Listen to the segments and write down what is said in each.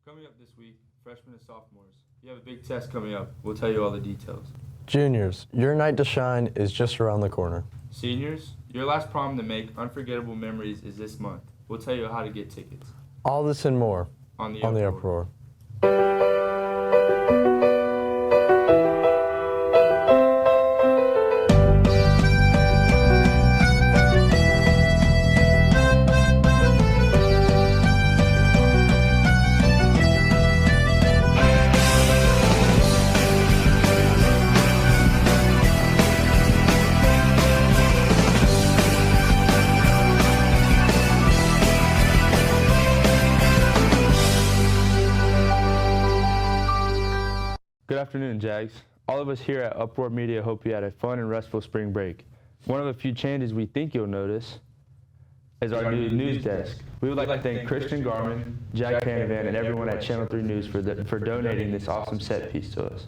Coming up this week, freshmen and sophomores. You have a big test coming up. We'll tell you all the details. Juniors, your night to shine is just around the corner. Seniors, your last prom to make unforgettable memories is this month. We'll tell you how to get tickets. All this and more On the UpRoar. Good afternoon, Jags. All of us here at UpRoar Media hope you had a fun and restful spring break. One of the few changes we think you'll notice is our new news desk. We would like to thank Christian Garman, Jack Canavan, and everyone at Channel 3 News for donating this awesome set piece to us.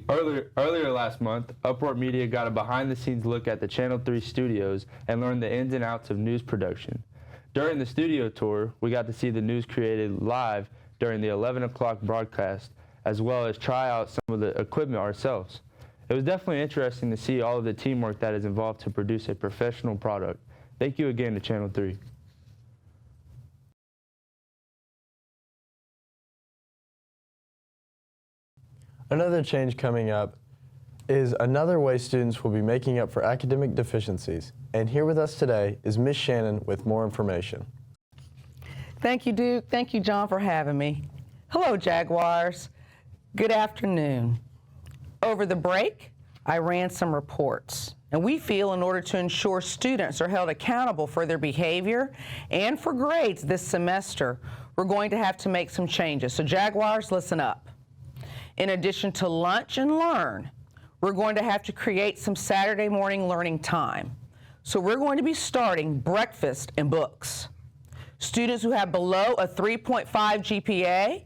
Earlier last month, UpRoar Media got a behind-the-scenes look at the Channel 3 studios and learned the ins and outs of news production. During the studio tour, we got to see the news created live during the 11 o'clock broadcast, as well as try out some of the equipment ourselves. It was definitely interesting to see all of the teamwork that is involved to produce a professional product. Thank you again to Channel 3. Another change coming up is another way students will be making up for academic deficiencies. And here with us today is Ms. Shannon with more information. Thank you, Duke. Thank you, John, for having me. Hello, Jaguars. Good afternoon. Over the break, I ran some reports, and we feel in order to ensure students are held accountable for their behavior and for grades this semester, we're going to have to make some changes. So Jaguars, listen up. In addition to lunch and learn, we're going to have to create some Saturday morning learning time. So we're going to be starting breakfast and books. Students who have below a 3.5 GPA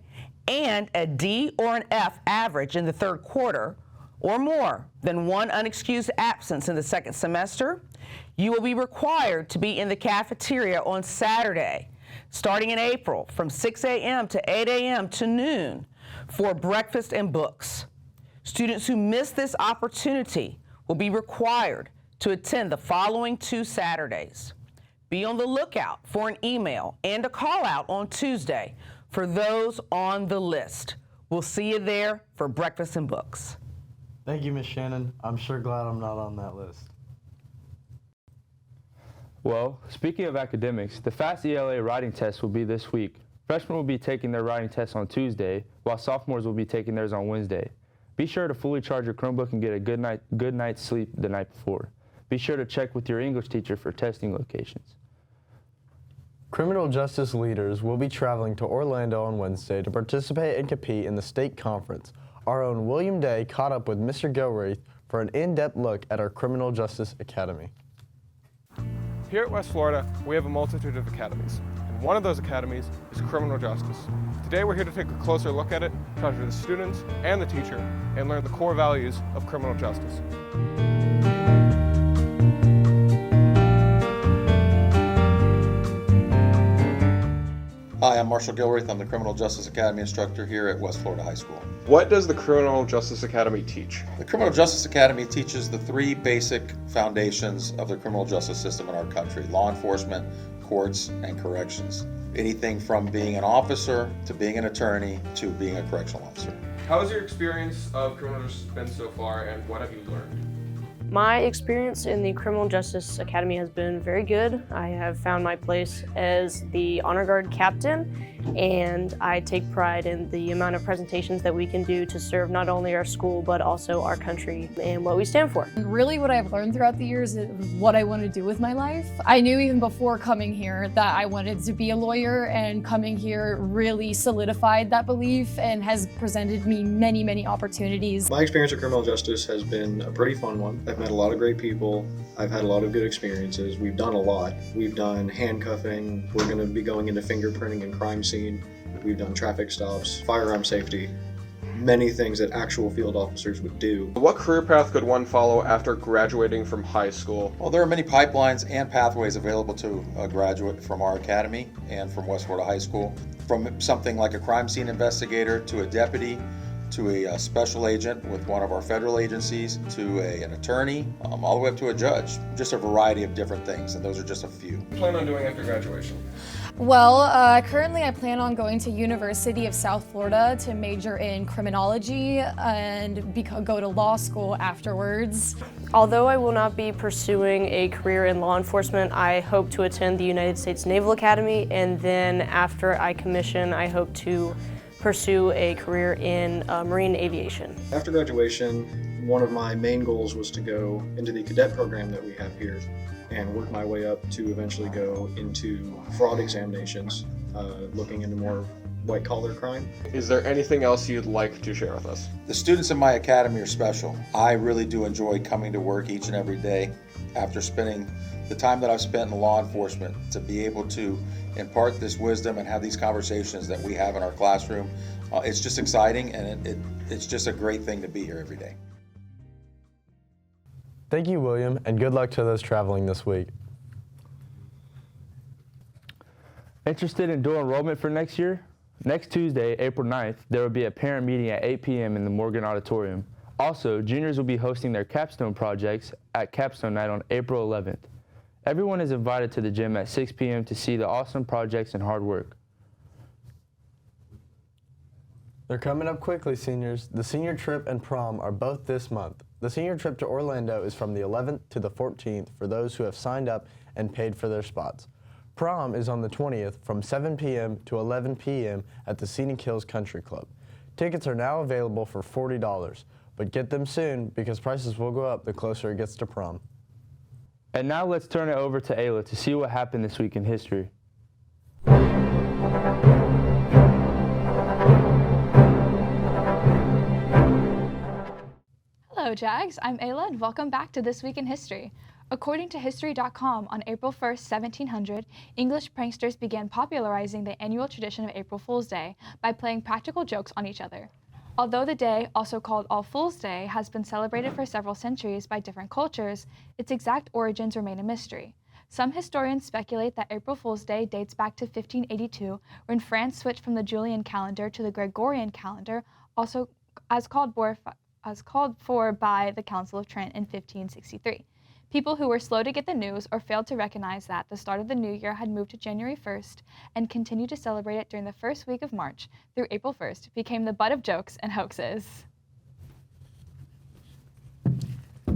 and a D or an F average in the third quarter, or more than one unexcused absence in the second semester, you will be required to be in the cafeteria on Saturday, starting in April from 6 a.m. to 8 a.m. to noon for breakfast and books. Students who miss this opportunity will be required to attend the following 2 Saturdays. Be on the lookout for an email and a call out on Tuesday for those on the list. We'll see you there for breakfast and books. Thank you, Ms. Shannon. I'm sure glad I'm not on that list. Well, speaking of academics, the FAST ELA writing test will be this week. Freshmen will be taking their writing test on Tuesday, while sophomores will be taking theirs on Wednesday. Be sure to fully charge your Chromebook and get a good night's sleep the night before. Be sure to check with your English teacher for testing locations. Criminal justice leaders will be traveling to Orlando on Wednesday to participate and compete in the state conference. Our own William Day caught up with Mr. Gilreath for an in-depth look at our Criminal Justice Academy. Here at West Florida, we have a multitude of academies, and one of those academies is criminal justice. Today we're here to take a closer look at it, talk to the students and the teacher, and learn the core values of criminal justice. Hi, I'm Marshall Gilreath. I'm the Criminal Justice Academy instructor here at West Florida High School. What does the Criminal Justice Academy teach? The Criminal Justice Academy teaches the 3 basic foundations of the criminal justice system in our country: law enforcement, courts, and corrections. Anything from being an officer to being an attorney to being a correctional officer. How has your experience of criminal justice been so far, and what have you learned? My experience in the Criminal Justice Academy has been very good. I have found my place as the Honor Guard captain, and I take pride in the amount of presentations that we can do to serve not only our school, but also our country and what we stand for. Really what I've learned throughout the years is what I want to do with my life. I knew even before coming here that I wanted to be a lawyer, and coming here really solidified that belief and has presented me many, many opportunities. My experience with criminal justice has been a pretty fun one. I've met a lot of great people. I've had a lot of good experiences. We've done a lot. We've done handcuffing. We're going to be going into fingerprinting and crime scene. We've done traffic stops, firearm safety. many things that actual field officers would do. What career path could one follow after graduating from high school? Well, there are many pipelines and pathways available to a graduate from our academy and from West Florida High School. From something like a crime scene investigator to a deputy, to a special agent with one of our federal agencies, to an attorney, all the way up to a judge. Just a variety of different things, and those are just a few. What do you plan on doing after graduation? Well, currently I plan on going to University of South Florida to major in criminology and go to law school afterwards. Although I will not be pursuing a career in law enforcement, I hope to attend the United States Naval Academy, and then after I commission, I hope to pursue a career in marine aviation. After graduation, one of my main goals was to go into the cadet program that we have here and work my way up to eventually go into fraud examinations, looking into more white-collar crime. Is there anything else you'd like to share with us? The students in my academy are special. I really do enjoy coming to work each and every day after spending the time that I've spent in law enforcement, to be able to impart this wisdom and have these conversations that we have in our classroom. It's just exciting, and it's just a great thing to be here every day. Thank you, William, and good luck to those traveling this week. Interested in dual enrollment for next year? Next Tuesday, April 9th, there will be a parent meeting at 8 p.m. in the Morgan Auditorium. Also, juniors will be hosting their capstone projects at Capstone Night on April 11th. Everyone is invited to the gym at 6 p.m. to see the awesome projects and hard work. They're coming up quickly, seniors. The senior trip and prom are both this month. The senior trip to Orlando is from the 11th to the 14th for those who have signed up and paid for their spots. Prom is on the 20th from 7 p.m. to 11 p.m. at the Scenic Hills Country Club. Tickets are now available for $40, but get them soon because prices will go up the closer it gets to prom. And now let's turn it over to Ayla to see what happened this week in history. Hello, Jags. I'm Ayla, and welcome back to This Week in History. According to History.com, on April 1st, 1700, English pranksters began popularizing the annual tradition of April Fool's Day by playing practical jokes on each other. Although the day, also called All Fool's Day, has been celebrated for several centuries by different cultures, its exact origins remain a mystery. Some historians speculate that April Fool's Day dates back to 1582, when France switched from the Julian calendar to the Gregorian calendar, also as called for by the Council of Trent in 1563. People who were slow to get the news or failed to recognize that the start of the new year had moved to January 1st and continued to celebrate it during the first week of March through April 1st became the butt of jokes and hoaxes.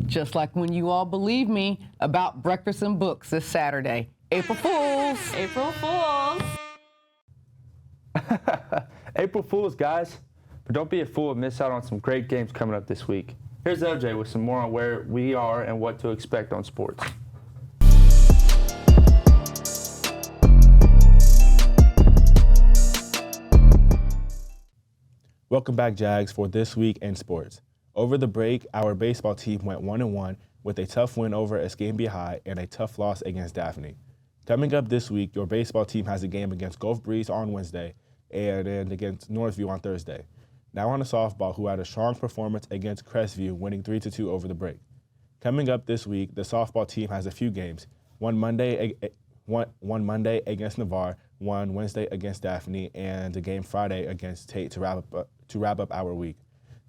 Just like when you all believe me about breakfast and books this Saturday. April Fools! April Fools! April Fools, guys. But don't be a fool and miss out on some great games coming up this week. Here's LJ with some more on where we are and what to expect on sports. Welcome back, Jags, for This Week in Sports. Over the break, our baseball team went 1-1 with a tough win over Escambia High and a tough loss against Daphne. Coming up this week, your baseball team has a game against Gulf Breeze on Wednesday and then against Northview on Thursday. Now on to softball, who had a strong performance against Crestview, winning 3-2 over the break. Coming up this week, the softball team has a few games. One Monday against Navarre, one Wednesday against Daphne, and a game Friday against Tate to wrap up our week.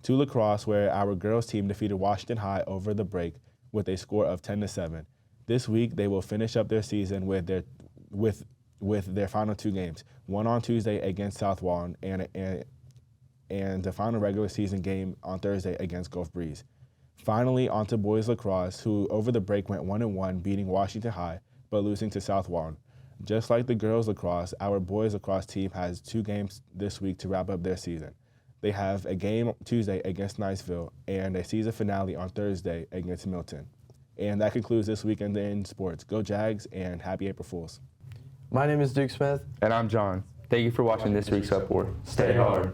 To lacrosse, where our girls team defeated Washington High over the break with a score of 10-7. This week, they will finish up their season with their final two games. One on Tuesday against South Walton and the final regular season game on Thursday against Gulf Breeze. Finally, on to boys lacrosse, who over the break went 1-1, beating Washington High, but losing to South Walton. Just like the girls lacrosse, our boys lacrosse team has two games this week to wrap up their season. They have a game Tuesday against Niceville and a season finale on Thursday against Milton. And that concludes This Weekend in Sports. Go Jags, and happy April Fools. My name is Duke Smith. And I'm John. Thank you for watching this week's UpRoar. Stay hard.